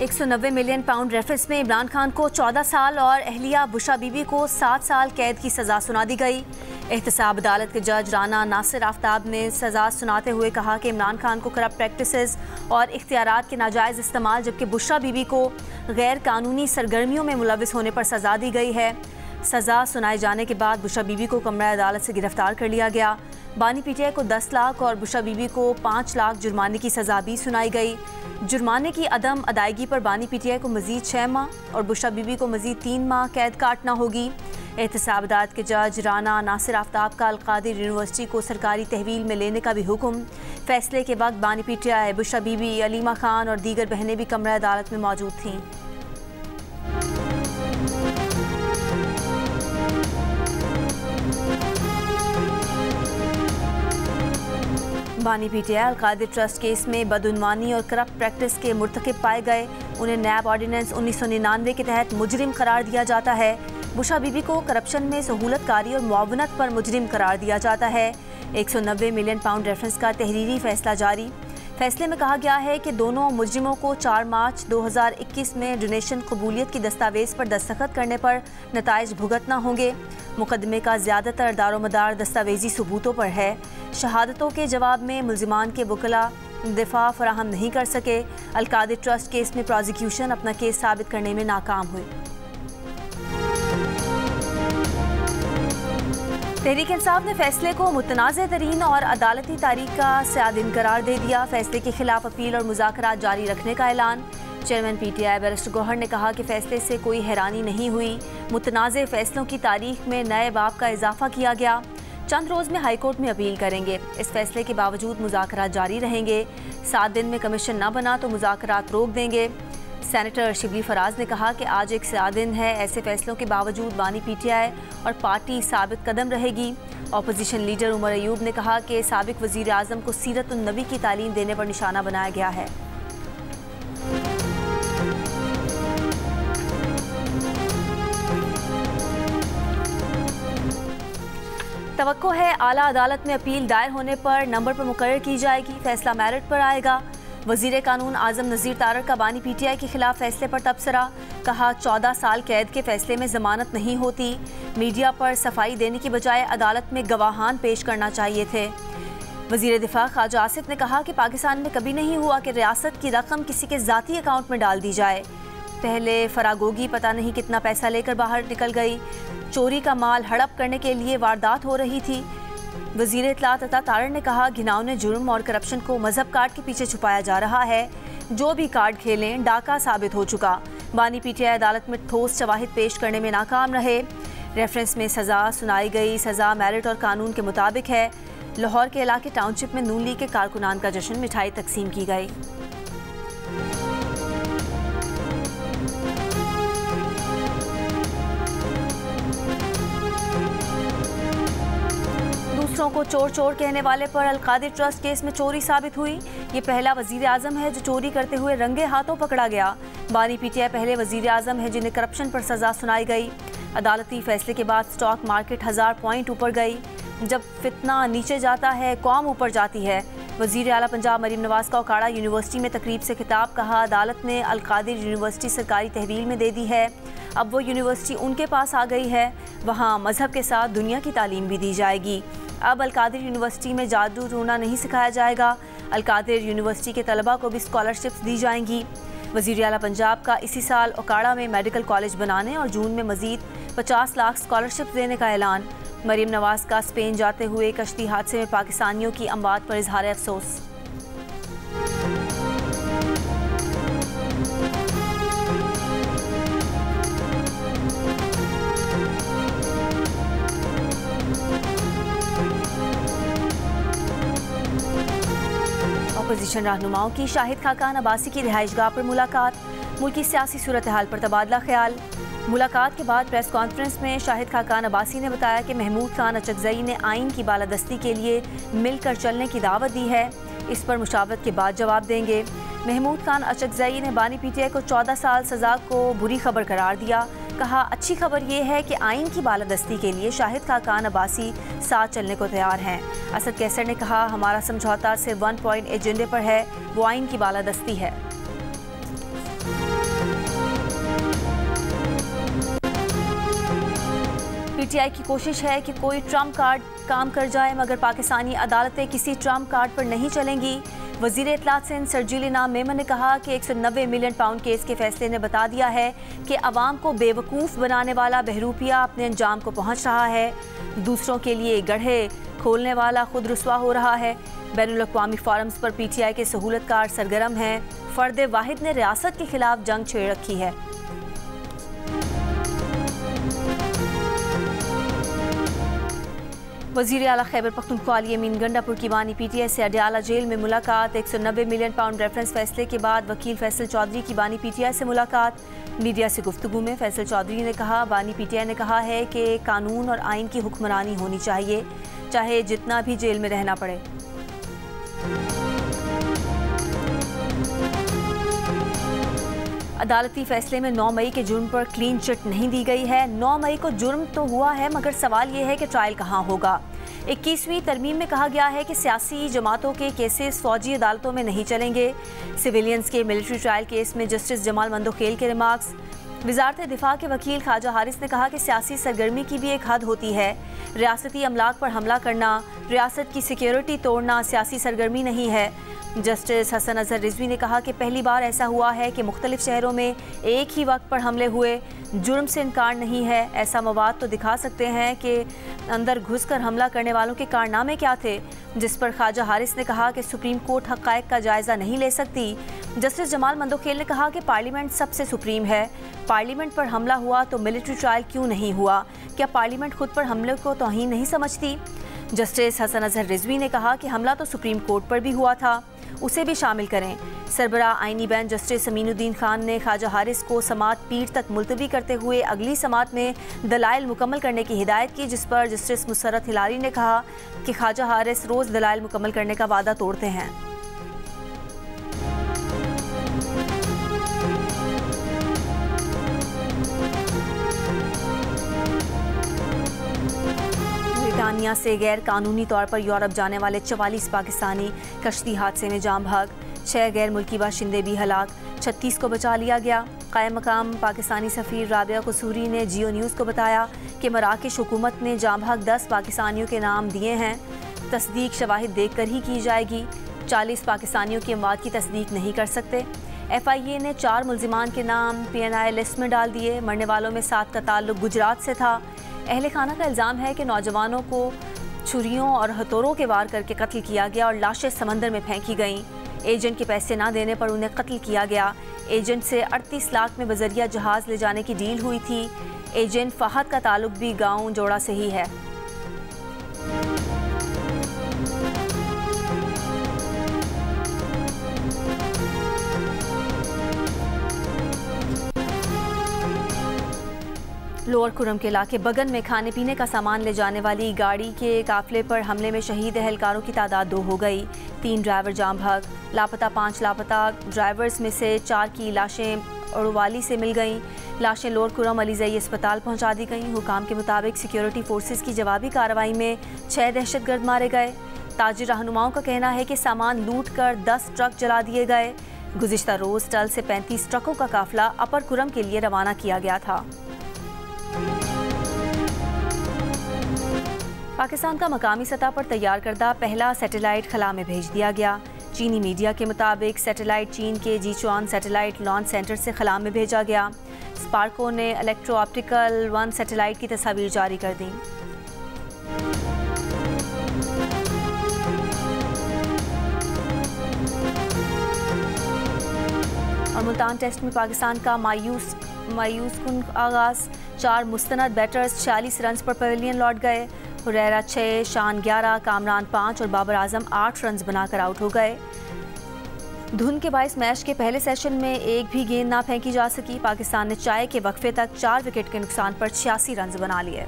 190 million pound reference में इमरान खान को 14 साल और अहलिया बुशा बीबी को 7 साल कैद की सज़ा सुना दी गई। एहतसाब अदालत के जज राना नासिर आफ्ताब ने सज़ा सुनाते हुए कहा कि इमरान खान को करप्ट प्रैक्टिसेस और इख्तियारात के नाजायज़ इस्तेमाल जबकि बुशा बीबी को गैर कानूनी सरगर्मियों में मुलविस होने पर सज़ा दी गई है। सज़ा सुनाए जाने के बाद बुशा बीबी को कमरा अदालत से गिरफ्तार कर लिया गया। बानी पीटीआई को 10 लाख और बुशा बीबी को 5 लाख जुर्माने की सज़ा भी सुनाई गई। जुर्माने की अदम अदायगी पर बानी पीटीआई को मज़ीद 6 माह और बुशा बीबी को मज़ीद 3 माह कैद काटना होगी। एहतसाब अदालत के जज राना नासिर आफ्ताब का अल-कादिर यूनिवर्सिटी को सरकारी तहवील में लेने का भी हुक्म। फैसले के वक्त बानी पीटीआई, बुशा बीबी, अलीमा खान और दीगर बहनें भी कमरा अदालत में मौजूद थीं। बानी पीटीआई अल-कादिर ट्रस्ट केस में बदउनवानी और करप्ट प्रैक्टिस के मुर्तकिब पाए गए उन्हें नैब ऑर्डिनेंस 1999 के तहत मुजरिम करार दिया जाता है। बुशा बीबी को करप्शन में सहूलतकारी और मुआवनत पर मुजरिम करार दिया जाता है। 190 मिलियन पाउंड रेफरेंस का तहरीरी फैसला जारी। फैसले में कहा गया है कि दोनों मुजरिमों को 4 मार्च 2021 में डोनेशन कबूलियत की दस्तावेज़ पर दस्तखत करने पर नताइज भुगतना होंगे। मुकदमे का ज़्यादातर दारोमदार दस्तावेजी सबूतों पर है। शहादतों के जवाब में मुल्जिमान के वकला दिफा फराहम नहीं कर सके। अल-कादिर ट्रस्ट केस में प्रोसिक्यूशन अपना केस साबित करने में नाकाम हुई। तहरीक इंसाफ ने फैसले को मुतनाज़ तरीन और अदालती तारीख का सादिन करार दे दिया। फैसले के खिलाफ अपील और मुज़ाकरात जारी रखने का ऐलान। चेयरमैन पीटीआई बैरिस्टर गौहर ने कहा कि फैसले से कोई हैरानी नहीं हुई। मुतनाज़ फैसलों की तारीख में नए बाब का इजाफा किया गया। चंद रोज़ में हाईकोर्ट में अपील करेंगे। इस फैसले के बावजूद मुज़ाकरात जारी रहेंगे। 7 दिन में कमीशन न बना तो मुज़ाकरात रोक देंगे। सेनेटर शिबली फराज ने कहा कि आज एक सादिन है। ऐसे फैसलों के बावजूद बानी पीटीआई और पार्टी साबित कदम रहेगी। अपोजिशन लीडर उमर अयूब ने कहा कि साबिक वज़ीर आज़म को सीरत उन नबी की तालीम देने पर निशाना बनाया गया है। तवक्को है आला अदालत में अपील दायर होने पर नंबर पर मुकर्रर की जाएगी। फैसला मेरिट पर आएगा। वज़ीर कानून आज़म नज़ीर तारड़ का बानी पीटीआई के खिलाफ फैसले पर तबसरा। कहा 14 साल कैद के फैसले में ज़मानत नहीं होती। मीडिया पर सफाई देने की बजाय अदालत में गवाहान पेश करना चाहिए थे। वज़ीर दिफा ख्वाजा आसिफ ने कहा कि पाकिस्तान में कभी नहीं हुआ कि रियासत की रकम किसी के ज़ाती अकाउंट में डाल दी जाए। पहले फरागोगी पता नहीं कितना पैसा लेकर बाहर निकल गई। चोरी का माल हड़प करने के लिए वारदात हो रही थी। वज़ीर इत्तलात अता तारड़ ने कहा घिनौने जुर्म और करप्शन को मजहब कार्ड के पीछे छुपाया जा रहा है। जो भी कार्ड खेलें डाका साबित हो चुका। बानी पीटीआई अदालत में ठोस शवाहिद पेश करने में नाकाम रहे। रेफरेंस में सज़ा सुनाई गई। सज़ा मेरिट और कानून के मुताबिक है। लाहौर के इलाके टाउनशिप में नून लीग के कारकुनान का जश्न, मिठाई तकसीम की गई। दूसरों को चोर चोर कहने वाले पर अल-कादिर ट्रस्ट केस में चोरी साबित हुई। ये पहला वज़ीर आज़म है जो चोरी करते हुए रंगे हाथों पकड़ा गया। बानी पीटीआई पहले वज़ीर आज़म है जिन्हें करप्शन पर सज़ा सुनाई गई। अदालती फैसले के बाद स्टॉक मार्केट 1000 पॉइंट ऊपर गई। जब फितना नीचे जाता है कौम ऊपर जाती है। वज़ीर आला पंजाब मरीम नवाज़ का ओकाड़ा यूनिवर्सिटी में तकरीब से खिताब। कहा अदालत ने अल-कादिर यूनिवर्सिटी सरकारी तहवील में दे दी है। अब वो यूनिवर्सिटी उनके पास आ गई है। वहाँ मजहब के साथ दुनिया की तालीम भी दी जाएगी। अब अल-कादिर यूनिवर्सिटी में जादू टोना नहीं सिखाया जाएगा। अल-कादिर यूनिवर्सिटी के तलबा को भी स्कॉलरशिप्स दी जाएंगी। वज़ीर आला पंजाब का इसी साल ओकाड़ा में मेडिकल कॉलेज बनाने और जून में मज़ीद 50 लाख स्कॉलरशिप्स देने का ऐलान। मरीम नवाज़ का स्पेन जाते हुए कश्ती हादसे में पाकिस्तानियों की अमवात पर इजहार अफसोस। अपोजिशन रहनुमाओं की शाहिद खाकान अब्बासी की रिहाइशगाह पर मुलाकात। मुल्की सियासी सूरत हाल पर तबादला ख्याल। मुलाकात के बाद प्रेस कॉन्फ्रेंस में शाहिद खाकान अब्बासी ने बताया कि महमूद खान अचकज़ई ने आइन की बालादस्ती के लिए मिलकर चलने की दावत दी है। इस पर मुशावरत के बाद जवाब देंगे। महमूद खान अचकज़ई ने बानी पीटीआई को 14 साल सज़ा को बुरी खबर करार दिया। कहा अच्छी खबर ये है कि आइन की बालादस्ती के लिए शाहिद खाकान अब्बासी साथ चलने को तैयार हैं। असद कैसर ने कहा हमारा समझौता सिर्फ 1 पॉइंट एजेंडे पर है, वो आइन की बालादस्ती है। पीटीआई की कोशिश है कि कोई ट्रम्प कार्ड काम कर जाए, मगर पाकिस्तानी अदालतें किसी ट्रम्प कार्ड पर नहीं चलेंगी। वज़ीर इत्तलात सिंध सरजीलिना मेमन ने कहा कि 190 मिलियन पाउंड केस के फैसले ने बता दिया है कि अवाम को बेवकूफ़ बनाने वाला बहरूपिया अपने अंजाम को पहुँच रहा है। दूसरों के लिए गढ़े खोलने वाला खुद रुस्वा हो रहा है। बैनुल अक़वामी फोरम्स पर पीटीआई के सहूलतकार सरगर्म हैं। फ़र्द वाहिद ने रियासत के खिलाफ जंग छेड़ रखी है। वज़ीर आला खैबर पख्तूनख्वा यमीन गंडापुर की बानी पीटीआई से अडयाला जेल में मुलाकात। 190 मिलियन पाउंड रेफरेंस फैसले के बाद वकील फैसल चौधरी की बानी पीटीआई से मुलाकात। मीडिया से गुफ्तगू में फैसल चौधरी ने कहा, बानी पीटीआई ने कहा है कि कानून और आइन की हुक्मरानी होनी चाहिए, चाहे जितना भी जेल में रहना पड़े। अदालती फैसले में 9 मई के जुर्म पर क्लीन चिट नहीं दी गई है। 9 मई को जुर्म तो हुआ है, मगर सवाल ये है कि ट्रायल कहाँ होगा। 21वीं तरमीम में कहा गया है कि सियासी जमातों के केसेस फौजी अदालतों में नहीं चलेंगे। सिविलियंस के मिलिट्री ट्रायल केस में जस्टिस जमाल मंदोखेल के रिमार्क्स। वजारत दिफा के वकील ख्वाजा हारिस ने कहा कि सियासी सरगर्मी की भी एक हद होती है। रियासती अमलाक पर हमला करना, रियासत की सिक्योरिटी तोड़ना सियासी सरगर्मी नहीं है। जस्टिस हसन अजहर रिजवी ने कहा कि पहली बार ऐसा हुआ है कि मुख्तलिफ शहरों में एक ही वक्त पर हमले हुए। जुर्म से इनकार नहीं है। ऐसा मवाद तो दिखा सकते हैं कि अंदर घुसकर हमला करने वालों के कारनामे क्या थे, जिस पर ख्वाजा हारिस ने कहा कि सुप्रीम कोर्ट हक़ाइक़ का जायज़ा नहीं ले सकती। जस्टिस जमाल मंदोखेल ने कहा कि पार्लियामेंट सबसे सुप्रीम है। पार्लियामेंट पर हमला हुआ तो मिलिट्री ट्रायल क्यों नहीं हुआ? क्या पार्लियामेंट खुद पर हमले को तौहीन नहीं समझती? जस्टिस हसन अजहर रिजवी ने कहा कि हमला तो सुप्रीम कोर्ट पर भी हुआ था, उसे भी शामिल करें। सरबरा आइनी बैंच जस्टिस अमीनुद्दीन खान ने ख्वाजा हारिस को समात पीर तक मुलतवी करते हुए अगली समात में दलाइल मुकम्मल करने की हिदायत की, जिस पर जस्टिस मुसर्रत हिलारी ने कहा कि ख्वाजा हारिस रोज़ दलाइल मुकम्मल करने का वादा तोड़ते हैं। ब्रिटानिया से गैर कानूनी तौर पर यूरोप जाने वाले 44 पाकिस्तानी कश्ती हादसे में जाम भाग। 6 गैर मुल्की बाशिंदे भी हलाक, 36 को बचा लिया गया। कायम मकाम पाकिस्तानी सफ़ीर राबिया कसूरी ने जियो न्यूज़ को बताया कि मराकेश हुकूमत ने जाम भाग 10 पाकिस्तानियों के नाम दिए हैं। तस्दीक शवाहिद देख कर ही की जाएगी। 40 पाकिस्तानियों की अमवात की तस्दीक नहीं कर सकते। FIA ने 4 मुल्जिमान के नाम PNI लिस्ट में डाल दिए। मरने वालों में 7 का ताल्लुक गुजरात से था। अहले खाना का इल्ज़ाम है कि नौजवानों को छुरियों और हथौड़ों के वार करके कत्ल किया गया और लाशें समंदर में फेंकी गईं। एजेंट के पैसे ना देने पर उन्हें कत्ल किया गया। एजेंट से 38 लाख में बजरिया जहाज़ ले जाने की डील हुई थी। एजेंट फहद का ताल्लुक भी गाँव जोड़ा से ही है। लोअर कुरम के इलाके बगन में खाने पीने का सामान ले जाने वाली गाड़ी के काफिले पर हमले में शहीद एहलकारों की तादाद 2 हो गई। 3 ड्राइवर जाम भाग, लापता 5 लापता ड्राइवर्स में से 4 की लाशें अड़वाली से मिल गईं। लाशें लोअर कुरम अलीजई अस्पताल पहुंचा दी गईं। हुकाम के मुताबिक सिक्योरिटी फोर्सेस की जवाबी कार्रवाई में 6 दहशतगर्द मारे गए। ताजिर रहनुमाओं का कहना है कि सामान लूट कर 10 ट्रक जला दिए गए। गुज़िश्ता रोज़ टल से 35 ट्रकों का काफिला अपर कुरम के लिए रवाना किया गया था। पाकिस्तान का मकामी सतह पर तैयार करदा पहला सैटेलाइट खला में भेज दिया गया। चीनी मीडिया के मुताबिक सैटेलाइट चीन के जीचुआन सैटेलाइट लॉन्च सेंटर से खला में भेजा गया। स्पार्को ने इलेक्ट्रो ऑप्टिकल 1 सैटेलाइट की तस्वीर जारी कर दी। और मुल्तान टेस्ट में पाकिस्तान का मायूस कुन आगाज। 4 मुस्तनद बैटर्स 46 रन पर पवेलियन लौट गए। हुरैरा 6, शान 11, कामरान 5 और बाबर आजम 8 रन बनाकर आउट हो गए। धुन के बाइस मैच के पहले सेशन में एक भी गेंद ना फेंकी जा सकी। पाकिस्तान ने चाय के वक्फे तक 4 विकेट के नुकसान पर 86 रन बना लिए।